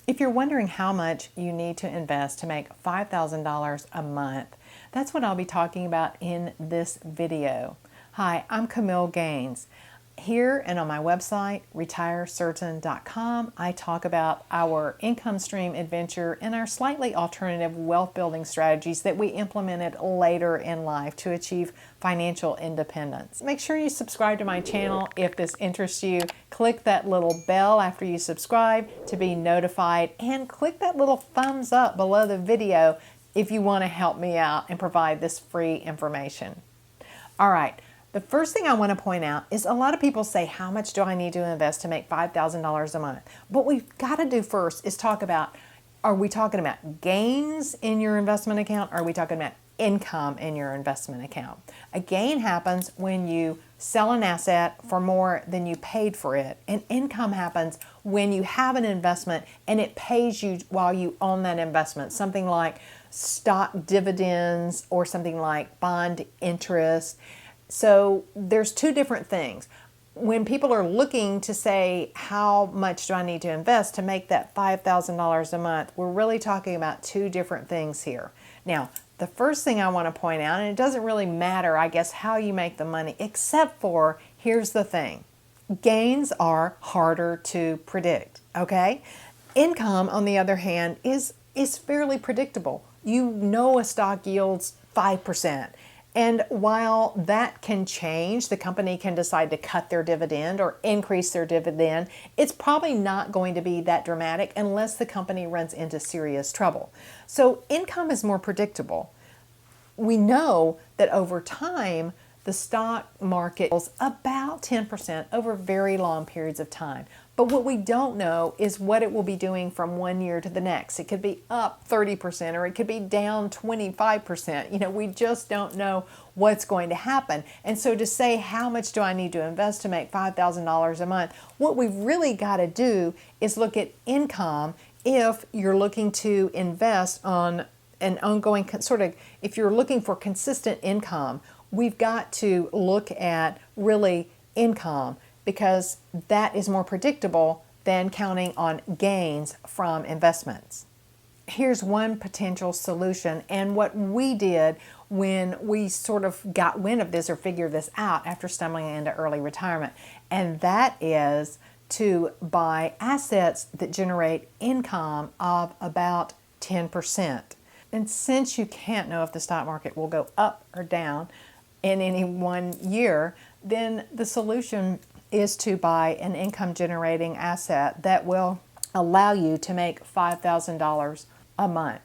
If you're wondering how much you need to invest to make $5,000 a month, that's what I'll be talking about in this video. Hi, I'm Camille Gaines. Here and on my website, retirecertain.com, I talk about our income stream adventure and our slightly alternative wealth building strategies that we implemented later in life to achieve financial independence. Make sure you subscribe to my channel if this interests you. Click that little bell after you subscribe to be notified, and click that little thumbs up below the video if you want to help me out and provide this free information. All right. The first thing I want to point out is a lot of people say, how much do I need to invest to make $5,000 a month? What we've got to do first is talk about, are we talking about gains in your investment account? Or are we talking about income in your investment account? A gain happens when you sell an asset for more than you paid for it. And income happens when you have an investment and it pays you while you own that investment. Something like stock dividends or something like bond interest. So there's two different things. When people are looking to say, how much do I need to invest to make that $5,000 a month, we're really talking about two different things here. Now, the first thing I want to point out, and it doesn't really matter, I guess, how you make the money, except for, here's the thing. Gains are harder to predict, okay? Income, on the other hand, is fairly predictable. You know a stock yields 5%. And while that can change, the company can decide to cut their dividend or increase their dividend, it's probably not going to be that dramatic unless the company runs into serious trouble. So income is more predictable. We know that over time, the stock market is about 10% over very long periods of time. But what we don't know is what it will be doing from one year to the next. It could be up 30% or it could be down 25%. You know, we just don't know what's going to happen. And so to say, how much do I need to invest to make $5,000 a month? What we've really got to do is look at income if you're looking to invest on an ongoing sort of, if you're looking for consistent income, we've got to look at really income, because that is more predictable than counting on gains from investments. Here's one potential solution, and what we did when we sort of got wind of this or figured this out after stumbling into early retirement, and that is to buy assets that generate income of about 10%. And since you can't know if the stock market will go up or down in any one year, then the solution is to buy an income generating asset that will allow you to make $5,000 a month.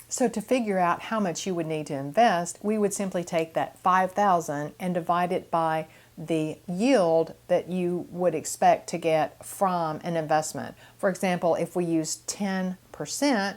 So to figure out how much you would need to invest, we would simply take that $5,000 and divide it by the yield that you would expect to get from an investment. For example, if we use 10%,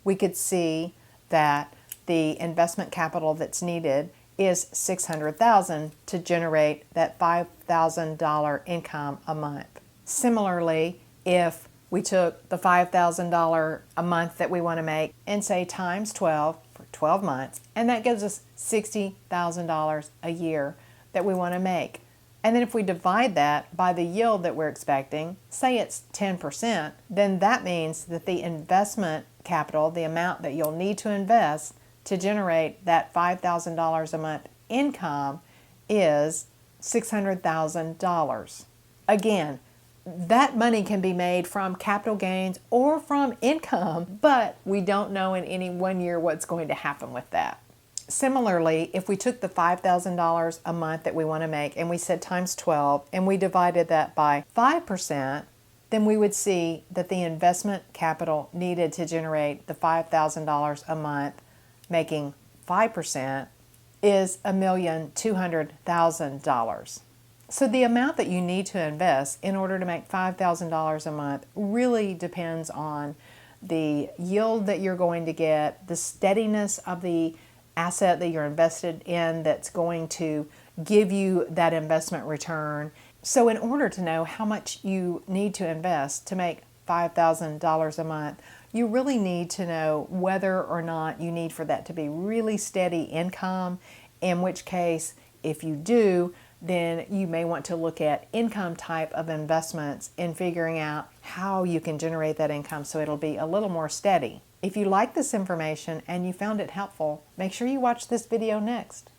we could see that the investment capital that's needed is $600,000 to generate that $5,000 income a month. Similarly, if we took the $5,000 a month that we want to make and say times 12 for 12 months, and that gives us $60,000 a year that we want to make. And then if we divide that by the yield that we're expecting, say it's 10%, then that means that the investment capital, the amount that you'll need to invest to generate that $5,000 a month income, is $600,000. Again, that money can be made from capital gains or from income, but we don't know in any one year what's going to happen with that. Similarly, if we took the $5,000 a month that we want to make and we said times 12 and we divided that by 5%, then we would see that the investment capital needed to generate the $5,000 a month, making 5%, is $1,200,000. So the amount that you need to invest in order to make $5,000 a month really depends on the yield that you're going to get, the steadiness of the asset that you're invested in that's going to give you that investment return. So in order to know how much you need to invest to make $5,000 a month, you really need to know whether or not you need for that to be really steady income, in which case, if you do, then you may want to look at income type of investments in figuring out how you can generate that income so it'll be a little more steady. If you like this information and you found it helpful, make sure you watch this video next.